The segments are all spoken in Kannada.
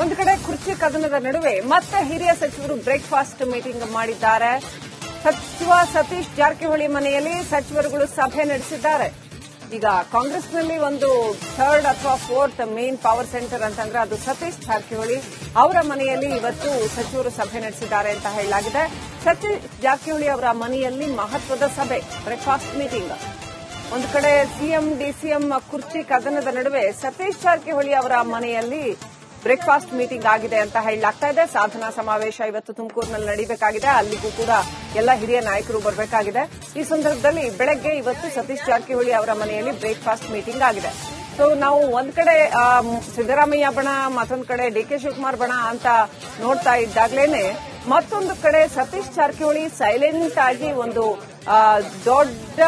ಒಂದು ಕಡೆ ಕುರ್ಚಿ ಕದನದ ನಡುವೆ ಮತ್ತೆ ಹಿರಿಯ ಸಚಿವರು ಬ್ರೇಕ್ಫಾಸ್ಟ್ ಮೀಟಿಂಗ್ ಮಾಡಿದ್ದಾರೆ. ಸಚಿವ ಸತೀಶ್ ಜಾರಕಿಹೊಳಿ ಮನೆಯಲ್ಲಿ ಸಚಿವರುಗಳು ಸಭೆ ನಡೆಸಿದ್ದಾರೆ. ಈಗ ಕಾಂಗ್ರೆಸ್ನಲ್ಲಿ ಒಂದು ಥರ್ಡ್ ಅಥವಾ ಫೋರ್ತ್ ಮೇನ್ ಪವರ್ ಸೆಂಟರ್ ಅಂತಂದ್ರೆ ಅದು ಸತೀಶ್ ಜಾರಕಿಹೊಳಿ ಅವರ ಮನೆಯಲ್ಲಿ ಇವತ್ತು ಸಚಿವರು ಸಭೆ ನಡೆಸಿದ್ದಾರೆ ಅಂತ ಹೇಳಲಾಗಿದೆ. ಸತೀಶ್ ಜಾರಕಿಹೊಳಿ ಅವರ ಮನೆಯಲ್ಲಿ ಮಹತ್ವದ ಸಭೆ, ಬ್ರೇಕ್ಫಾಸ್ಟ್ ಮೀಟಿಂಗ್. ಒಂದು ಕಡೆ ಸಿಎಂ ಡಿಸಿಎಂ ಕುರ್ಚಿ ಕದನದ ನಡುವೆ ಸತೀಶ್ ಜಾರಕಿಹೊಳಿ ಅವರ ಮನೆಯಲ್ಲಿ ಬ್ರೇಕ್ಫಾಸ್ಟ್ ಮೀಟಿಂಗ್ ಆಗಿದೆ ಅಂತ ಹೇಳಲಾಗ್ತಾ ಇದೆ. ಸಾಧನಾ ಸಮಾವೇಶ ಇವತ್ತು ತುಮಕೂರಿನಲ್ಲಿ ನಡೀಬೇಕಾಗಿದೆ. ಅಲ್ಲಿಗೂ ಕೂಡ ಎಲ್ಲ ಹಿರಿಯ ನಾಯಕರು ಬರಬೇಕಾಗಿದೆ. ಈ ಸಂದರ್ಭದಲ್ಲಿ ಬೆಳಗ್ಗೆ ಇವತ್ತು ಸತೀಶ್ ಜಾರಕಿಹೊಳಿ ಅವರ ಮನೆಯಲ್ಲಿ ಬ್ರೇಕ್ಫಾಸ್ಟ್ ಮೀಟಿಂಗ್ ಆಗಿದೆ. ಸೊ ನಾವು ಒಂದ್ ಕಡೆ ಸಿದ್ದರಾಮಯ್ಯ ಬಣ, ಮತ್ತೊಂದು ಕಡೆ ಡಿಕೆ ಶಿವಕುಮಾರ್ ಬಣ ಅಂತ ನೋಡ್ತಾ ಇದ್ದಾಗಲೇನೆ ಮತ್ತೊಂದು ಕಡೆ ಸತೀಶ್ ಜಾರಕಿಹೊಳಿ ಸೈಲೆಂಟ್ ಆಗಿ ಒಂದು ದೊಡ್ಡ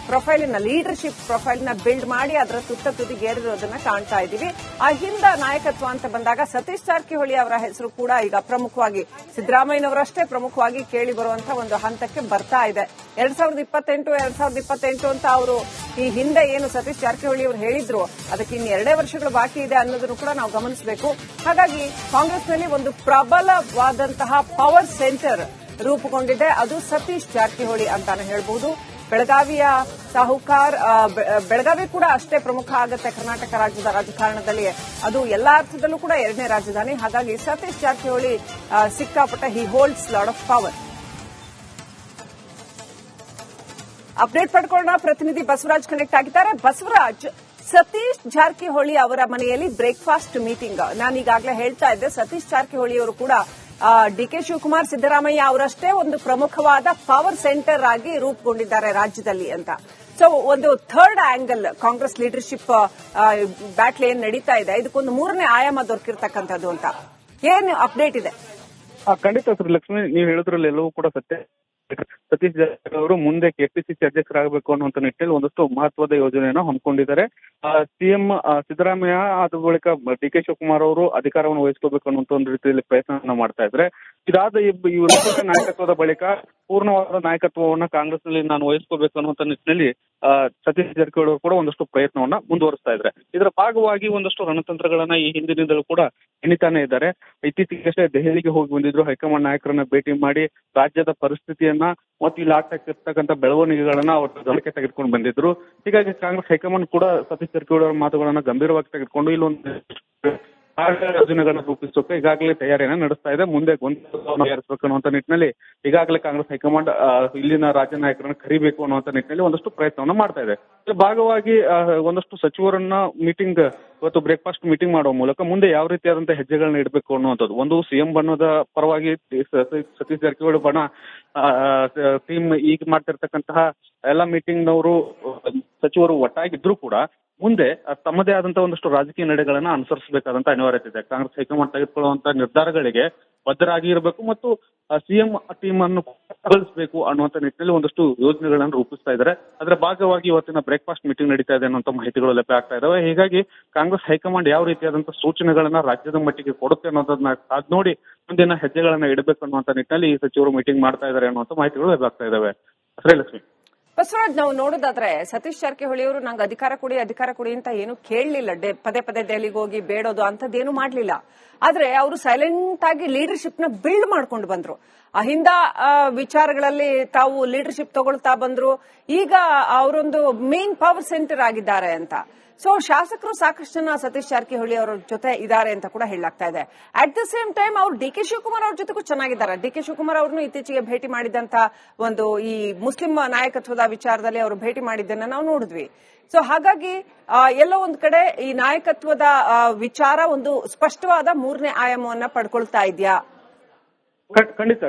ಪ್ರೊಫೈಲಿನ ಲೀಡರ್ಶಿಪ್ ಪ್ರೊಫೈಲ್ನ ಬಿಲ್ಡ್ ಮಾಡಿ ಅದರ ತುದಿಗೇರಿರೋದನ್ನ ಕಾಣ್ತಾ ಇದ್ದೀವಿ. ಆ ಹಿಂದ ನಾಯಕತ್ವ ಅಂತ ಬಂದಾಗ ಸತೀಶ್ ಜಾರಕಿಹೊಳಿ ಅವರ ಹೆಸರು ಕೂಡ ಈಗ ಪ್ರಮುಖವಾಗಿ ಸಿದ್ದರಾಮಯ್ಯನವರಷ್ಟೇ ಪ್ರಮುಖವಾಗಿ ಕೇಳಿ ಬರುವಂತಹ ಒಂದು ಹಂತಕ್ಕೆ ಬರ್ತಾ ಇದೆ. 2028 ಅಂತ ಅವರು ಈ ಹಿಂದೆ ಏನು ಸತೀಶ್ ಜಾರಕಿಹೊಳಿ ಅವರು ಹೇಳಿದ್ರು ಅದಕ್ಕೆ ಇನ್ನು 2 ವರ್ಷಗಳು ಬಾಕಿ ಇದೆ ಅನ್ನೋದನ್ನು ಕೂಡ ನಾವು ಗಮನಿಸಬೇಕು. ಹಾಗಾಗಿ ಕಾಂಗ್ರೆಸ್ನಲ್ಲಿ ಒಂದು ಪ್ರಬಲವಾದಂತಹ ಪವರ್ ಸೆಂಟರ್ ರೂಪುಗೊಂಡಿದೆ. ಅದು ಸತೀಶ್ ಜಾರಕಿಹೊಳಿ ಅಂತಾನೆ ಹೇಳಬಹುದು. ಬೆಳಗಾವಿಯ ಸಾಹುಕಾರ್, ಬೆಳಗಾವಿ ಕೂಡ ಅಷ್ಟೇ ಪ್ರಮುಖ ಆಗುತ್ತೆ ಕರ್ನಾಟಕ ರಾಜ್ಯದ ರಾಜಕಾರಣದಲ್ಲಿ. ಅದು ಎಲ್ಲಾ ಅರ್ಥದಲ್ಲೂ ಕೂಡ 2ನೇ ರಾಜಧಾನಿ. ಹಾಗಾಗಿ ಸತೀಶ್ ಜಾರಕಿಹೊಳಿ ಸಿಕ್ಕಾಪಟ್ಟೆ he holds lot of power. Update ಪಡ್ಕೊಳ್ಳೋಣ. ಪ್ರತಿನಿಧಿ ಬಸವರಾಜ್ ಕನೆಕ್ಟ್ ಆಗಿದ್ದಾರೆ. ಬಸವರಾಜ್, ಸತೀಶ್ ಜಾರಕಿಹೊಳಿ ಅವರ ಮನೆಯಲ್ಲಿ ಬ್ರೇಕ್ಫಾಸ್ಟ್ ಮೀಟಿಂಗ್. ನಾನು ಈಗಾಗಲೇ ಹೇಳ್ತಾ ಇದ್ದೆ, ಸತೀಶ್ ಜಾರಕಿಹೊಳಿ ಅವರು ಕೂಡ ಡಿಕೆ ಶಿವಕುಮಾರ್, ಸಿದ್ದರಾಮಯ್ಯ ಅವರಷ್ಟೇ ಒಂದು ಪ್ರಮುಖವಾದ ಪವರ್ ಸೆಂಟರ್ ಆಗಿ ರೂಪುಗೊಂಡಿದ್ದಾರೆ ರಾಜ್ಯದಲ್ಲಿ ಅಂತ. ಸೊ ಒಂದು third angle Congress leadership battle ಏನ್ ನಡೀತಾ ಇದೆ, ಇದಕ್ಕೊಂದು 3ನೇ ಆಯಾಮ ದೊರಕಿರ್ತಕ್ಕಂಥದ್ದು ಅಂತ ಏನು ಅಪ್ಡೇಟ್ ಇದೆ? ಖಂಡಿತ ಸರ್ ಲಕ್ಷ್ಮಿ, ನೀವು ಹೇಳಿದ್ರಲ್ಲಿ ಎಲ್ಲವೂ ಕೂಡ ಸತ್ಯ. ಸತೀಶ್ ಜಾರಕಿಹೊಳಿ ಅವರು ಮುಂದೆ ಕೆಪಿಸಿಸಿ ಅಧ್ಯಕ್ಷರಾಗಬೇಕು ಅನ್ನುವಂತ ನಿಟ್ಟಿನಲ್ಲಿ ಒಂದಷ್ಟು ಮಹತ್ವದ ಯೋಜನೆಯನ್ನು ಹಮ್ಮಿಕೊಂಡಿದ್ದಾರೆ. ಸಿಎಂ ಸಿದ್ದರಾಮಯ್ಯ ಆದ ಬಳಿಕ ಡಿಕೆ ಶಿವಕುಮಾರ್ ಅವರು ಅಧಿಕಾರವನ್ನು ವಹಿಸ್ಕೋಬೇಕು ಅನ್ನುವಂತ ಒಂದು ರೀತಿಯಲ್ಲಿ ಪ್ರಯತ್ನ ಮಾಡ್ತಾ ಇದ್ದಾರೆ. ಇದಾದ ಇವರ ನಾಯಕತ್ವದ ಬಳಿಕ ಪೂರ್ಣವಾದ ನಾಯಕತ್ವವನ್ನ ಕಾಂಗ್ರೆಸ್ನಲ್ಲಿ ನಾನು ವಹಿಸ್ಕೋಬೇಕು ಅನ್ನುವಂತ ನಿಟ್ಟಿನಲ್ಲಿ ಸತೀಶ್ ಜಾರಕಿಹೊಳಿ ಅವರು ಕೂಡ ಒಂದಷ್ಟು ಪ್ರಯತ್ನವನ್ನ ಮುಂದುವರಿಸ್ತಾ ಇದ್ದಾರೆ. ಇದರ ಭಾಗವಾಗಿ ಒಂದಷ್ಟು ರಣತಂತ್ರಗಳನ್ನ ಈ ಹಿಂದಿನಿಂದಲೂ ಕೂಡ ಎಣಿತಾನೆ ಇದ್ದಾರೆ. ಇತ್ತೀಚೆಗಷ್ಟೇ ದೆಹಲಿಗೆ ಹೋಗಿ ಬಂದಿದ್ರು. ಹೈಕಮಾಂಡ್ ನಾಯಕರನ್ನ ಭೇಟಿ ಮಾಡಿ ರಾಜ್ಯದ ಪರಿಸ್ಥಿತಿಯನ್ನ ಮತ್ತು ಇಲ್ಲಿ ಆಗ್ತಕ್ಕಂಥ ಬೆಳವಣಿಗೆಗಳನ್ನ ಅವರು ಗಮನಕ್ಕೆ ತೆಗೆದುಕೊಂಡು ಬಂದಿದ್ರು. ಹೀಗಾಗಿ ಕಾಂಗ್ರೆಸ್ ಹೈಕಮಾಂಡ್ ಕೂಡ ಸತೀಶ್ ಜಾರಕಿಹೊಳಿ ಅವರ ಮಾತುಗಳನ್ನ ಗಂಭೀರವಾಗಿ ತೆಗೆದುಕೊಂಡು ಇಲ್ಲೊಂದು ಯೋಜನೆಗಳನ್ನ ರೂಪಿಸೋಕೆ ಈಗಾಗಲೇ ತಯಾರಿಯನ್ನ ನಡೆಸ್ತಾ ಇದೆ. ಮುಂದೆ ಗೊಂದಲವನ್ನು ಏರಿಸಬೇಕು ಅನ್ನುವಂತ ನಿಟ್ಟಿನಲ್ಲಿ ಈಗಾಗಲೇ ಕಾಂಗ್ರೆಸ್ ಹೈಕಮಾಂಡ್ ಇಲ್ಲಿನ ರಾಜ್ಯ ನಾಯಕರನ್ನ ಕರಿಬೇಕು ಅನ್ನುವಂತ ನಿಟ್ಟಿನಲ್ಲಿ ಒಂದಷ್ಟು ಪ್ರಯತ್ನವನ್ನ ಮಾಡ್ತಾ ಇದೆ. ಇದರ ಭಾಗವಾಗಿ ಒಂದಷ್ಟು ಸಚಿವರನ್ನ ಮೀಟಿಂಗ್ ಇವತ್ತು ಬ್ರೇಕ್ಫಾಸ್ಟ್ ಮೀಟಿಂಗ್ ಮಾಡುವ ಮೂಲಕ ಮುಂದೆ ಯಾವ ರೀತಿಯಾದಂತಹ ಹೆಜ್ಜೆಗಳನ್ನ ಇಡಬೇಕು ಅನ್ನುವಂಥದ್ದು. ಒಂದು ಸಿಎಂ ಬಣ್ಣದ ಪರವಾಗಿ ಸತೀಶ್ ಜಾರಕಿಹೊಳಿ ಬಣ ಟೀಮ್ ಈಗ ಮಾಡ್ತಿರ್ತಕ್ಕಂತಹ ಎಲ್ಲ ಮೀಟಿಂಗ್ನವರು ಸಚಿವರು ಒಟ್ಟಾಗಿದ್ರು ಕೂಡ ಮುಂದೆ ತಮ್ಮದೇ ಆದಂತಹ ಒಂದಷ್ಟು ರಾಜಕೀಯ ನಡೆಗಳನ್ನ ಅನುಸರಿಸಬೇಕಾದಂತ ಅನಿವಾರ್ಯತೆ ಇದೆ. ಕಾಂಗ್ರೆಸ್ ಹೈಕಮಾಂಡ್ ತೆಗೆದುಕೊಳ್ಳುವಂತಹ ನಿರ್ಧಾರಗಳಿಗೆ ಬದ್ಧರಾಗಿ ಇರಬೇಕು ಮತ್ತು ಸಿಎಂ ಟೀಮ್ ಅನ್ನು ಅಗಲಿಸಬೇಕು ಅನ್ನುವಂತ ನಿಟ್ಟಿನಲ್ಲಿ ಒಂದಷ್ಟು ಯೋಜನೆಗಳನ್ನು ರೂಪಿಸ್ತಾ ಇದ್ದಾರೆ. ಅದರ ಭಾಗವಾಗಿ ಇವತ್ತಿನ ಬ್ರೇಕ್ಫಾಸ್ಟ್ ಮೀಟಿಂಗ್ ನಡೀತಾ ಇದೆ ಅನ್ನುವಂತ ಮಾಹಿತಿಗಳು ಲಭ್ಯ ಆಗ್ತಾ ಇದಾವೆ. ಹೀಗಾಗಿ ಕಾಂಗ್ರೆಸ್ ಹೈಕಮಾಂಡ್ ಯಾವ ರೀತಿಯಾದಂತಹ ಸೂಚನೆಗಳನ್ನ ರಾಜ್ಯದ ಮಟ್ಟಿಗೆ ಕೊಡುತ್ತೆ ಅನ್ನೋದನ್ನ ಅದ್ ನೋಡಿ ಮುಂದಿನ ಹೆಜ್ಜೆಗಳನ್ನ ಇಡಬೇಕು ಅನ್ನುವಂತ ನಿಟ್ಟಿನಲ್ಲಿ ಈ ಸಚಿವರು ಮೀಟಿಂಗ್ ಮಾಡ್ತಾ ಇದ್ದಾರೆ ಅನ್ನುವಂತ ಮಾಹಿತಿಗಳು ಲಭ್ಯ ಆಗ್ತಾ ಇದಾವೆ. ಶ್ರೀಲಕ್ಷ್ಮಿ. ಬಸವರಾಜ್, ನಾವು ನೋಡೋದಾದ್ರೆ ಸತೀಶ್ ಜಾರಕಿಹೊಳಿ ಅವರು ನಂಗೆ ಅಧಿಕಾರ ಕೊಡಿ ಅಂತ ಏನು ಕೇಳಲಿಲ್ಲ. ಪದೇ ದೆಹಲಿಗೆ ಹೋಗಿ ಬೇಡೋದು ಅಂತದ್ದೇನು ಮಾಡ್ಲಿಲ್ಲ. ಆದ್ರೆ ಅವರು ಸೈಲೆಂಟ್ ಆಗಿ ಲೀಡರ್ಶಿಪ್ ನ ಬಿಲ್ಡ್ ಮಾಡ್ಕೊಂಡು ಬಂದ್ರು. ಅಹಿಂದ ವಿಚಾರಗಳಲ್ಲಿ ತಾವು ಲೀಡರ್ಶಿಪ್ ತಗೊಳ್ತಾ ಬಂದ್ರು. ಈಗ ಅವರೊಂದು ಮೇನ್ ಪವರ್ ಸೆಂಟರ್ ಆಗಿದ್ದಾರೆ ಅಂತ. ಸೊ ಶಾಸಕರು ಸಾಕಷ್ಟು ಜನ ಸತೀಶ್ ಜಾರಕಿಹೊಳಿ ಅವರ ಜೊತೆ ಇದ್ದಾರೆ ಅಂತ ಕೂಡ ಹೇಳಲಾಗ್ತಾ ಇದೆ. ಅಟ್ ದ ಸೇಮ್ ಟೈಮ್ ಅವರು ಡಿಕೆ ಶಿವಕುಮಾರ್ ಅವ್ರ ಜೊತೆಗೂ ಚೆನ್ನಾಗಿದ್ದಾರೆ. ಡಿಕೆ ಶಿವಕುಮಾರ್ ಅವ್ರನ್ನು ಇತ್ತೀಚೆಗೆ ಭೇಟಿ ಮಾಡಿದಂತ ಒಂದು ಈ ಮುಸ್ಲಿಂ ನಾಯಕತ್ವದ ವಿಚಾರದಲ್ಲಿ ಅವರು ಭೇಟಿ ಮಾಡಿದ್ದನ್ನ ನಾವು ನೋಡಿದ್ವಿ. ಸೊ ಹಾಗಾಗಿ ಎಲ್ಲೋ ಒಂದ್ ಕಡೆ ಈ ನಾಯಕತ್ವದ ವಿಚಾರ ಒಂದು ಸ್ಪಷ್ಟವಾದ 3ನೇ ಆಯಾಮವನ್ನ ಪಡ್ಕೊಳ್ತಾ ಇದೆಯಾ? ಖಂಡಿತ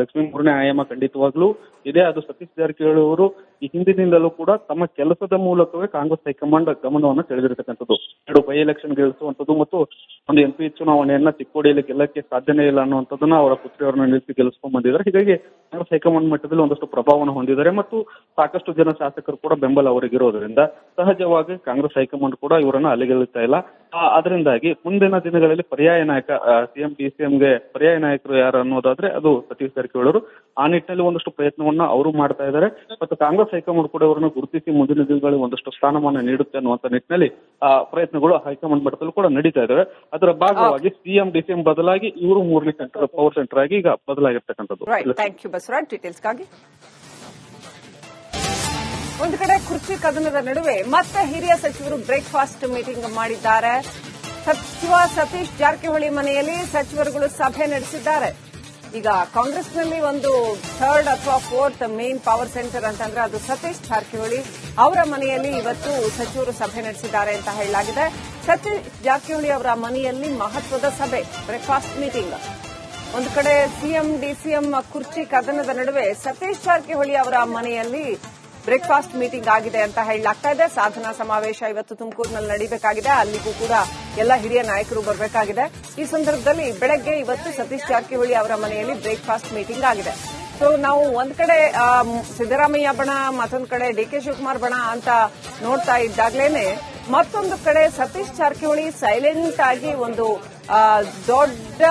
ಲಕ್ಷ್ಮೀ, 3ನೇ ಆಯಾಮ ಖಂಡಿತವಾಗ್ಲೂ ಇದೆ. ಅದು ಸತೀಶ್ ಜಾರಕಿಹೊಳಿ ಅವರು ಈ ಹಿಂದಿನಿಂದಲೂ ಕೂಡ ತಮ್ಮ ಕೆಲಸದ ಮೂಲಕವೇ ಕಾಂಗ್ರೆಸ್ ಹೈಕಮಾಂಡ್ ಗಮನವನ್ನು ಸೆಳೆದಿರತಕ್ಕಂಥದ್ದು. 2 ಬೈ ಎಲೆಕ್ಷನ್ ಗೆಲ್ಲಿಸುವಂತದ್ದು ಮತ್ತು ಒಂದು MP ಚುನಾವಣೆಯನ್ನ ಚಿಕ್ಕೋಡಿಯಲ್ಲಿ ಗೆಲ್ಲಕ್ಕೆ ಸಾಧ್ಯನೇ ಇಲ್ಲ ಅನ್ನುವಂಥದ್ದನ್ನ ಅವರ ಪುತ್ರಿಯವರನ್ನ ನಿಲ್ಲಿಸಿ ಗೆಲ್ಲಿಸ್ಕೊಂಡ್ ಬಂದಿದ್ದಾರೆ. ಹೀಗಾಗಿ ಕಾಂಗ್ರೆಸ್ ಹೈಕಮಾಂಡ್ ಮಟ್ಟದಲ್ಲಿ ಒಂದಷ್ಟು ಪ್ರಭಾವವನ್ನು ಹೊಂದಿದ್ದಾರೆ ಮತ್ತು ಸಾಕಷ್ಟು ಜನ ಶಾಸಕರು ಕೂಡ ಬೆಂಬಲ ಅವರಿಗಿರೋದ್ರಿಂದ ಸಹಜವಾಗಿ ಕಾಂಗ್ರೆಸ್ ಹೈಕಮಾಂಡ್ ಕೂಡ ಇವರನ್ನ ಅಲ್ಲಿಗೆಳುತ್ತಾ ಇಲ್ಲ. ಅದರಿಂದಾಗಿ ಮುಂದಿನ ದಿನಗಳಲ್ಲಿ ಪರ್ಯಾಯ ನಾಯಕ ಸಿಎಂ ಡಿಸಿಎಂಗೆ ಪರ್ಯಾಯ ನಾಯಕರು ಯಾರು ಅನ್ನೋದಾದ್ರೆ ಅದು ಸತೀಶ್ ಜಾರಕಿಹೊಳಿ ಅವರು. ಆ ನಿಟ್ಟಿನಲ್ಲಿ ಒಂದಷ್ಟು ಪ್ರಯತ್ನವನ್ನ ಅವರು ಮಾಡ್ತಾ ಇದ್ದಾರೆ ಮತ್ತು ಕಾಂಗ್ರೆಸ್ ಹೈಕಮಾಂಡ್ ಕೂಡ ಅವರನ್ನು ಗುರುತಿಸಿ ಮುಂದಿನ ದಿನಗಳಲ್ಲಿ ಒಂದಷ್ಟು ಸ್ಥಾನಮಾನ ನೀಡುತ್ತೆ ಅನ್ನುವಂತ ನಿಟ್ಟಿನಲ್ಲಿ ಪ್ರಯತ್ನಗಳು ಹೈಕಮಾಂಡ್ ಮಟ್ಟದಲ್ಲೂ ಕೂಡ ನಡೀತಾ ಇದಾವೆ. ಅದರ ಭಾಗವಾಗಿ ಸಿಎಂ ಡಿಸಿಎಂ ಬದಲಾಗಿ ಇವರು ಮೂರನೇ ಸೆಂಟರ್ ಪವರ್ ಸೆಂಟರ್ ಆಗಿ ಈಗ ಬದಲಾಗಿರ್ತಕ್ಕಂಥದ್ದು. ಥ್ಯಾಂಕ್ ಯು ಬಸವರಾಜ್ ಡೀಟೇಲ್ಸ್ಗಾಗಿ. ಒಂದು ಕಡೆ ಕುರ್ಚಿ ಕದನದ ನಡುವೆ ಮತ್ತೆ ಹಿರಿಯ ಸಚಿವರು ಬ್ರೇಕ್ಫಾಸ್ಟ್ ಮೀಟಿಂಗ್ ಮಾಡಿದ್ದಾರೆ. ಸಚಿವ ಸತೀಶ್ ಜಾರಕಿಹೊಳಿ ಮನೆಯಲ್ಲಿ ಸಚಿವರುಗಳು ಸಭೆ ನಡೆಸಿದ್ದಾರೆ. ಈಗ ಕಾಂಗ್ರೆಸ್ನಲ್ಲಿ ಒಂದು ಥರ್ಡ್ ಅಥವಾ ಫೋರ್ತ್ ಮೇನ್ ಪವರ್ ಸೆಂಟರ್ ಅಂತಂದ್ರೆ ಅದು ಸತೀಶ್ ಜಾರಕಿಹೊಳಿ ಅವರ ಮನೆಯಲ್ಲಿ ಇವತ್ತು ಸಚಿವರು ಸಭೆ ನಡೆಸಿದ್ದಾರೆ ಅಂತ ಹೇಳಲಾಗಿದೆ. ಸತೀಶ್ ಜಾರಕಿಹೊಳಿ ಅವರ ಮನೆಯಲ್ಲಿ ಮಹತ್ವದ ಸಭೆ, ಬ್ರೇಕ್ಫಾಸ್ಟ್ ಮೀಟಿಂಗ್. ಒಂದು ಕಡೆ ಸಿಎಂ ಡಿಸಿಎಂ ಕುರ್ಚಿ ಕದನದ ನಡುವೆ ಸತೀಶ್ ಜಾರಕಿಹೊಳಿ ಅವರ ಮನೆಯಲ್ಲಿ ಬ್ರೇಕ್ಫಾಸ್ಟ್ ಮೀಟಿಂಗ್ ಆಗಿದೆ ಅಂತ ಹೇಳಲಾಗ್ತಾ ಇದೆ. ಸಾಧನಾ ಸಮಾವೇಶ ಇವತ್ತು ತುಮಕೂರಿನಲ್ಲಿ ನಡೀಬೇಕಾಗಿದೆ. ಅಲ್ಲಿಗೂ ಕೂಡ ಎಲ್ಲ ಹಿರಿಯ ನಾಯಕರು ಬರಬೇಕಾಗಿದೆ. ಈ ಸಂದರ್ಭದಲ್ಲಿ ಬೆಳಗ್ಗೆ ಇವತ್ತು ಸತೀಶ್ ಜಾರಕಿಹೊಳಿ ಅವರ ಮನೆಯಲ್ಲಿ ಬ್ರೇಕ್ಫಾಸ್ಟ್ ಮೀಟಿಂಗ್ ಆಗಿದೆ. ಸೊ ನಾವು ಒಂದ್ ಕಡೆ ಸಿದ್ದರಾಮಯ್ಯ ಬಣ, ಮತ್ತೊಂದು ಕಡೆ ಡಿಕೆ ಶಿವಕುಮಾರ್ ಬಣ ಅಂತ ನೋಡ್ತಾ ಇದ್ದಾಗಲೇನೆ ಮತ್ತೊಂದು ಕಡೆ ಸತೀಶ್ ಜಾರಕಿಹೊಳಿ ಸೈಲೆಂಟ್ ಆಗಿ ಒಂದು ದೊಡ್ಡ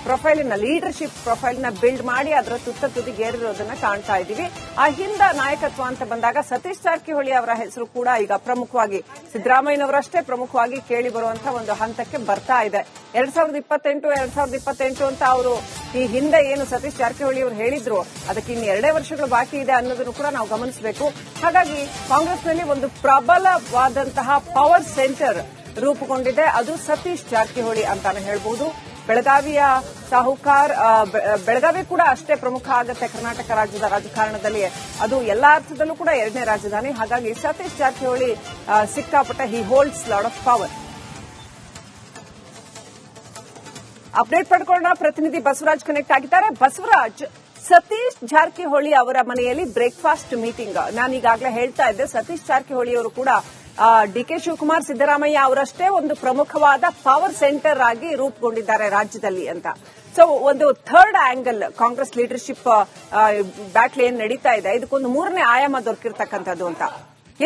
ಪ್ರೊಫೈಲಿನ ಲೀಡರ್ಶಿಪ್ ಪ್ರೊಫೈಲ್ನ ಬಿಲ್ಡ್ ಮಾಡಿ ಅದರ ತುದಿಗೇರಿರೋದನ್ನ ಕಾಣ್ತಾ ಇದ್ದೀವಿ. ಆ ಹಿಂದ ನಾಯಕತ್ವ ಅಂತ ಬಂದಾಗ ಸತೀಶ್ ಜಾರಕಿಹೊಳಿ ಅವರ ಹೆಸರು ಕೂಡ ಈಗ ಪ್ರಮುಖವಾಗಿ ಸಿದ್ದರಾಮಯ್ಯನವರಷ್ಟೇ ಪ್ರಮುಖವಾಗಿ ಕೇಳಿ ಬರುವಂತಹ ಒಂದು ಹಂತಕ್ಕೆ ಬರ್ತಾ ಇದೆ. 2028 ಅಂತ ಅವರು ಈ ಹಿಂದೆ ಏನು ಸತೀಶ್ ಜಾರಕಿಹೊಳಿ ಅವರು ಹೇಳಿದ್ರು ಅದಕ್ಕೆ ಇನ್ನು 2 ವರ್ಷಗಳು ಬಾಕಿ ಇದೆ ಅನ್ನೋದನ್ನು ಕೂಡ ನಾವು ಗಮನಿಸಬೇಕು. ಹಾಗಾಗಿ ಕಾಂಗ್ರೆಸ್ನಲ್ಲಿ ಒಂದು ಪ್ರಬಲವಾದಂತಹ ಪವರ್ ಸೆಂಟರ್ ರೂಪುಗೊಂಡಿದೆ. ಅದು ಸತೀಶ್ ಜಾರಕಿಹೊಳಿ ಅಂತಾನೆ ಹೇಳ್ಬಹುದು. ಬೆಳಗಾವಿಯ ಸಾಹುಕಾರ್, ಬೆಳಗಾವಿ ಕೂಡ ಅಷ್ಟೇ ಪ್ರಮುಖ ಆಗುತ್ತೆ ಕರ್ನಾಟಕ ರಾಜ್ಯದ ರಾಜಕಾರಣದಲ್ಲಿ. ಅದು ಎಲ್ಲಾ ಅರ್ಥದಲ್ಲೂ ಕೂಡ 2ನೇ ರಾಜಧಾನಿ. ಹಾಗಾಗಿ ಸತೀಶ್ ಜಾರಕಿಹೊಳಿ ಸಿಕ್ಕಾಪಟ್ಟೆ he holds lot of power. Update ಪಡ್ಕೊಳ್ಳೋಣ. ಪ್ರತಿನಿಧಿ ಬಸವರಾಜ್ ಕನೆಕ್ಟ್ ಆಗಿದ್ದಾರೆ. ಬಸವರಾಜ್, ಸತೀಶ್ ಜಾರಕಿಹೊಳಿ ಅವರ ಮನೆಯಲ್ಲಿ ಬ್ರೇಕ್ಫಾಸ್ಟ್ ಮೀಟಿಂಗ್. ನಾನೀಗಾಗಲೇ ಹೇಳ್ತಾ ಇದ್ದೆ, ಸತೀಶ್ ಜಾರಕಿಹೊಳಿ ಅವರು ಕೂಡ ಡಿಕೆ ಶಿವಕುಮಾರ್, ಸಿದ್ದರಾಮಯ್ಯ ಅವರಷ್ಟೇ ಒಂದು ಪ್ರಮುಖವಾದ ಪವರ್ ಸೆಂಟರ್ ಆಗಿ ರೂಪುಗೊಂಡಿದ್ದಾರೆ ರಾಜ್ಯದಲ್ಲಿ ಅಂತ. ಸೊ ಒಂದು third angle Congress leadership battle ಏನ್ ನಡೀತಾ ಇದೆ, ಇದಕ್ಕೊಂದು 3ನೇ ಆಯಾಮ ದೊರಕಿರ್ತಕ್ಕಂಥದ್ದು ಅಂತ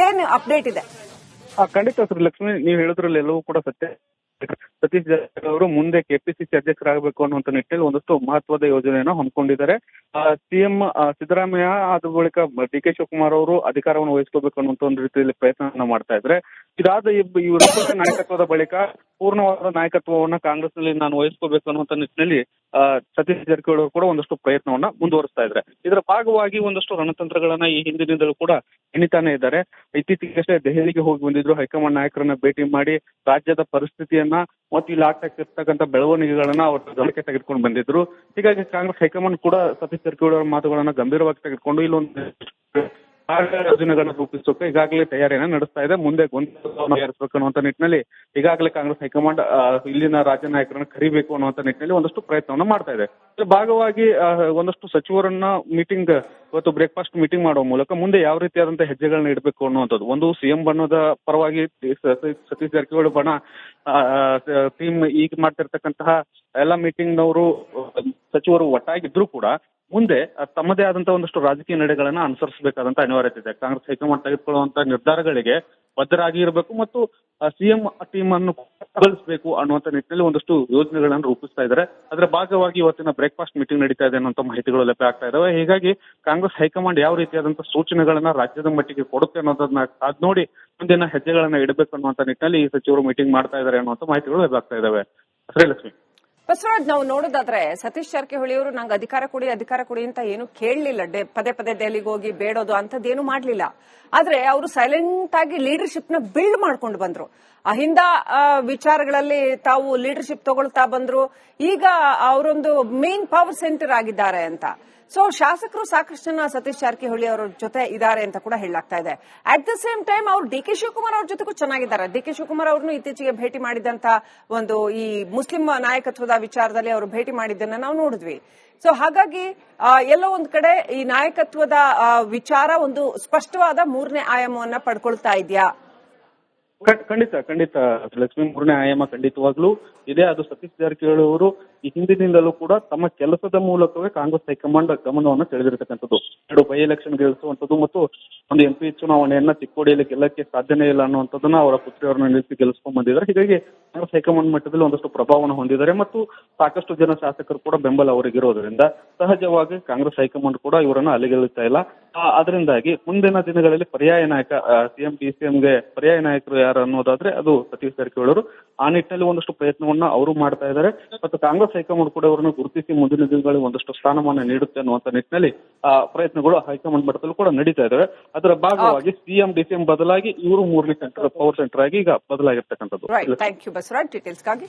ಏನು ಅಪ್ಡೇಟ್ ಇದೆ? ಖಂಡಿತ ಸರ್ ಲಕ್ಷ್ಮಿ, ನೀವು ಹೇಳಿದ್ರಲ್ಲಿ ಎಲ್ಲವೂ ಕೂಡ ಸತ್ಯ. ಸತೀಶ್ ಜಾರಕಿಹೊಳಿ ಅವರು ಮುಂದೆ ಕೆಪಿಸಿಸಿ ಅಧ್ಯಕ್ಷರಾಗಬೇಕು ಅನ್ನುವಂತ ನಿಟ್ಟಿನಲ್ಲಿ ಒಂದಷ್ಟು ಮಹತ್ವದ ಯೋಜನೆಯನ್ನು ಹಮ್ಮಿಕೊಂಡಿದ್ದಾರೆ. ಸಿಎಂ ಸಿದ್ದರಾಮಯ್ಯ ಆದ ಬಳಿಕ ಡಿಕೆ ಶಿವಕುಮಾರ್ ಅವರು ಅಧಿಕಾರವನ್ನು ವಹಿಸ್ಕೋಬೇಕು ಅನ್ನುವಂತ ಒಂದು ರೀತಿಯಲ್ಲಿ ಪ್ರಯತ್ನ ಮಾಡ್ತಾ ಇದ್ದಾರೆ. ಇದಾದ ಇವರ ನಾಯಕತ್ವದ ಬಳಿಕ ಪೂರ್ಣವಾದ ನಾಯಕತ್ವವನ್ನ ಕಾಂಗ್ರೆಸ್ನಲ್ಲಿ ನಾನು ವಹಿಸ್ಕೋಬೇಕು ಅನ್ನುವಂತ ನಿಟ್ಟಿನಲ್ಲಿ ಸತೀಶ್ ಜಾರಕಿಹೊಳಿ ಅವರು ಕೂಡ ಒಂದಷ್ಟು ಪ್ರಯತ್ನವನ್ನ ಮುಂದುವರಿಸ್ತಾ ಇದ್ದಾರೆ. ಇದರ ಭಾಗವಾಗಿ ಒಂದಷ್ಟು ರಣತಂತ್ರಗಳನ್ನ ಈ ಹಿಂದಿನಿಂದಲೂ ಕೂಡ ಎಣಿತಾನೆ ಇದ್ದಾರೆ. ಇತ್ತೀಚೆಗಷ್ಟೇ ದೆಹಲಿಗೆ ಹೋಗಿ ಬಂದಿದ್ರು. ಹೈಕಮಾಂಡ್ ನಾಯಕರನ್ನ ಭೇಟಿ ಮಾಡಿ ರಾಜ್ಯದ ಪರಿಸ್ಥಿತಿಯನ್ನ ಮತ್ತು ಇಲ್ಲಿ ಆಗ್ತಾ ಬೆಳವಣಿಗೆಗಳನ್ನ ಅವರು ಗಮನಕ್ಕೆ ತೆಗೆದುಕೊಂಡು ಬಂದಿದ್ರು. ಹೀಗಾಗಿ ಕಾಂಗ್ರೆಸ್ ಹೈಕಮಾಂಡ್ ಕೂಡ ಸತೀಶ್ ಜಾರಕಿಹೊಳಿ ಅವರ ಮಾತುಗಳನ್ನ ಗಂಭೀರವಾಗಿ ತೆಗೆದುಕೊಂಡು ಇಲ್ಲೊಂದು ಯೋಜನೆಗಳನ್ನು ರೂಪಿಸೋಕೆ ಈಗಾಗಲೇ ತಯಾರಿಯನ್ನ ನಡೆಸ್ತಾ ಇದೆ. ಮುಂದೆ ಗೊಂದಲವನ್ನು ಏರಿಸಬೇಕು ಅನ್ನುವಂತ ನಿಟ್ಟಿನಲ್ಲಿ ಈಗಾಗಲೇ ಕಾಂಗ್ರೆಸ್ ಹೈಕಮಾಂಡ್ ಇಲ್ಲಿನ ರಾಜ್ಯ ನಾಯಕರನ್ನ ಕರಿಬೇಕು ಅನ್ನುವಂತ ನಿಟ್ಟಿನಲ್ಲಿ ಒಂದಷ್ಟು ಪ್ರಯತ್ನವನ್ನ ಮಾಡ್ತಾ ಇದೆ. ಇದರ ಭಾಗವಾಗಿ ಒಂದಷ್ಟು ಸಚಿವರನ್ನ ಮೀಟಿಂಗ್ ಇವತ್ತು ಬ್ರೇಕ್ಫಾಸ್ಟ್ ಮೀಟಿಂಗ್ ಮಾಡುವ ಮೂಲಕ ಮುಂದೆ ಯಾವ ರೀತಿಯಾದಂತಹ ಹೆಜ್ಜೆಗಳನ್ನ ಇಡಬೇಕು ಅನ್ನುವಂಥದ್ದು. ಒಂದು ಸಿಎಂ ಬಣ್ಣದ ಪರವಾಗಿ ಸತೀಶ್ ಜಾರಕಿಹೊಳಿ ಬಣ ಟೀಮ್ ಈಗ ಮಾಡ್ತಿರ್ತಕ್ಕಂತಹ ಎಲ್ಲಾ ಮೀಟಿಂಗ್ನವರು ಸಚಿವರು ಒಟ್ಟಾಗಿದ್ರು ಕೂಡ ಮುಂದೆ ತಮ್ಮದೇ ಆದಂತಹ ಒಂದಷ್ಟು ರಾಜಕೀಯ ನಡೆಗಳನ್ನ ಅನುಸರಿಸಬೇಕಾದಂತ ಅನಿವಾರ್ಯತೆ ಇದೆ. ಕಾಂಗ್ರೆಸ್ ಹೈಕಮಾಂಡ್ ತೆಗೆದುಕೊಳ್ಳುವಂತಹ ನಿರ್ಧಾರಗಳಿಗೆ ಬದ್ಧರಾಗಿ ಇರಬೇಕು ಮತ್ತು ಸಿಎಂ ಟೀಮ್ ಅನ್ನು ಬೆಳೆಸಬೇಕು ಅನ್ನುವಂತ ನಿಟ್ಟಿನಲ್ಲಿ ಒಂದಷ್ಟು ಯೋಜನೆಗಳನ್ನು ರೂಪಿಸ್ತಾ ಇದ್ದಾರೆ. ಅದರ ಭಾಗವಾಗಿ ಇವತ್ತಿನ ಬ್ರೇಕ್ಫಾಸ್ಟ್ ಮೀಟಿಂಗ್ ನಡೀತಾ ಇದೆ ಅನ್ನುವಂತ ಮಾಹಿತಿಗಳು ಲಭ್ಯ ಆಗ್ತಾ ಇದಾವೆ. ಹೀಗಾಗಿ ಕಾಂಗ್ರೆಸ್ ಹೈಕಮಾಂಡ್ ಯಾವ ರೀತಿಯಾದಂತಹ ಸೂಚನೆಗಳನ್ನ ರಾಜ್ಯದ ಮಟ್ಟಿಗೆ ಕೊಡುತ್ತೆ ಅನ್ನೋದನ್ನ ಕಾದ್ ನೋಡಿ ಮುಂದಿನ ಹೆಜ್ಜೆಗಳನ್ನ ಇಡಬೇಕು ಅನ್ನುವಂತ ನಿಟ್ಟಿನಲ್ಲಿ ಈ ಸಚಿವರು ಮೀಟಿಂಗ್ ಮಾಡ್ತಾ ಇದ್ದಾರೆ ಅನ್ನುವಂತ ಮಾಹಿತಿಗಳು ಲಭ್ಯ ಆಗ್ತಾ ಇದಾವೆ. ಶ್ರೀಲಕ್ಷ್ಮಿ, ಬಸವರಾಜ್, ನಾವು ನೋಡೋದಾದ್ರೆ ಸತೀಶ್ ಜಾರಕಿಹೊಳಿ ಅವರು ನಂಗೆ ಅಧಿಕಾರ ಕೊಡಿ ಅಂತ ಏನು ಕೇಳಲಿಲ್ಲ. ಪದೇ ಪದೇ ದೆಹಲಿಗೆ ಹೋಗಿ ಬೇಡೋದು ಅಂತದ್ದೇನು ಮಾಡಲಿಲ್ಲ. ಆದ್ರೆ ಅವರು ಸೈಲೆಂಟ್ ಆಗಿ ಲೀಡರ್ಶಿಪ್ ನ ಬಿಲ್ಡ್ ಮಾಡ್ಕೊಂಡು ಬಂದ್ರು. ಅಹಿಂದ ವಿಚಾರಗಳಲ್ಲಿ ತಾವು ಲೀಡರ್ಶಿಪ್ ತಗೊಳ್ತಾ ಬಂದ್ರು. ಈಗ ಅವರೊಂದು ಮೇನ್ ಪವರ್ ಸೆಂಟರ್ ಆಗಿದ್ದಾರೆ ಅಂತ. ಸೊ ಶಾಸಕರು ಸಾಕಷ್ಟು ಜನ ಸತೀಶ್ ಜಾರಕಿಹೊಳಿ ಅವರ ಜೊತೆ ಇದ್ದಾರೆ ಅಂತ ಕೂಡ ಹೇಳಲಾಗ್ತಾ ಇದೆ. ಅಟ್ ದ ಸೇಮ್ ಟೈಮ್ ಅವರು ಡಿಕೆ ಶಿವಕುಮಾರ್ ಅವ್ರ ಜೊತೆಗೂ ಚೆನ್ನಾಗಿದ್ದಾರೆ. ಡಿಕೆ ಶಿವಕುಮಾರ್ ಅವ್ರನ್ನು ಇತ್ತೀಚೆಗೆ ಭೇಟಿ ಮಾಡಿದಂತ ಒಂದು ಈ ಮುಸ್ಲಿಂ ನಾಯಕತ್ವದ ವಿಚಾರದಲ್ಲಿ ಅವರು ಭೇಟಿ ಮಾಡಿದ್ದನ್ನ ನಾವು ನೋಡಿದ್ವಿ. ಸೊ ಹಾಗಾಗಿ ಎಲ್ಲೋ ಒಂದ್ ಕಡೆ ಈ ನಾಯಕತ್ವದ ವಿಚಾರ ಒಂದು ಸ್ಪಷ್ಟವಾದ 3ನೇ ಆಯಾಮವನ್ನ ಪಡ್ಕೊಳ್ತಾ ಇದೆಯಾ? ಖಂಡಿತ ಲಕ್ಷ್ಮೀ, 3ನೇ ಆಯಾಮ ಖಂಡಿತವಾಗ್ಲೂ ಇದೆ. ಅದು ಸತೀಶ್ ಜಾರಕಿಹೊಳಿ ಅವರು ಈ ಹಿಂದಿನಿಂದಲೂ ಕೂಡ ತಮ್ಮ ಕೆಲಸದ ಮೂಲಕವೇ ಕಾಂಗ್ರೆಸ್ ಹೈಕಮಾಂಡ್ ಗಮನವನ್ನು ಸೆಳೆದಿರತಕ್ಕಂಥದ್ದು. 2 ಬೈ ಎಲೆಕ್ಷನ್ ಗೆಲ್ಲಿಸುವಂಥದ್ದು ಮತ್ತು ಒಂದು MP ಚುನಾವಣೆಯನ್ನ ಚಿಕ್ಕೋಡಿಯಲ್ಲಿ ಗೆಲ್ಲಕ್ಕೆ ಸಾಧ್ಯನೇ ಇಲ್ಲ ಅನ್ನುವಂಥದ್ದನ್ನ ಅವರ ಪುತ್ರಿಯವರನ್ನ ನಿಲ್ಲಿಸಿ ಗೆಲ್ಲಿಸ್ಕೊಂಡ್ ಬಂದಿದ್ದಾರೆ. ಹೀಗಾಗಿ ಕಾಂಗ್ರೆಸ್ ಹೈಕಮಾಂಡ್ ಮಟ್ಟದಲ್ಲಿ ಒಂದಷ್ಟು ಪ್ರಭಾವವನ್ನು ಹೊಂದಿದ್ದಾರೆ ಮತ್ತು ಸಾಕಷ್ಟು ಜನ ಶಾಸಕರು ಕೂಡ ಬೆಂಬಲ ಅವರಿಗಿರೋದ್ರಿಂದ ಸಹಜವಾಗಿ ಕಾಂಗ್ರೆಸ್ ಹೈಕಮಾಂಡ್ ಕೂಡ ಇವರನ್ನ ಅಲ್ಲಿಗೆಳುತ್ತಾ ಇಲ್ಲ. ಅದರಿಂದಾಗಿ ಮುಂದಿನ ದಿನಗಳಲ್ಲಿ ಪರ್ಯಾಯ ನಾಯಕ ಸಿಎಂ ಡಿಸಿಎಂಗೆ ಪರ್ಯಾಯ ನಾಯಕರು ಯಾರು ಅನ್ನೋದಾದ್ರೆ ಅದು ಸತೀಶ್ ಜಾರಕಿಹೊಳಿ ಅವರು. ಆ ನಿಟ್ಟಿನಲ್ಲಿ ಒಂದಷ್ಟು ಪ್ರಯತ್ನವನ್ನ ಅವರು ಮಾಡ್ತಾ ಇದ್ದಾರೆ ಮತ್ತು ಕಾಂಗ್ರೆಸ್ ಹೈಕಮಾಂಡ್ ಕೂಡ ಅವರನ್ನು ಗುರುತಿಸಿ ಮುಂದಿನ ದಿನಗಳಲ್ಲಿ ಒಂದಷ್ಟು ಸ್ಥಾನಮಾನ ನೀಡುತ್ತೆ ಅನ್ನುವಂತ ನಿಟ್ಟಿನಲ್ಲಿ ಪ್ರಯತ್ನಗಳು ಹೈಕಮಾಂಡ್ ಮಟ್ಟದಲ್ಲಿ ಕೂಡ ನಡೀತಾ ಇದಾವೆ. ಅದರ ಭಾಗವಾಗಿ ಸಿಎಂ ಡಿಸಿಎಂ ಬದಲಾಗಿ ಇವರು ಮೂರನೇ ಪವರ್ ಸೆಂಟರ್ ಆಗಿ ಈಗ ಬದಲಾಗಿರ್ತಕ್ಕಂಥದ್ದು. Thank you Basavaraj ಡೀಟೇಲ್ಸ್ಗಾಗಿ.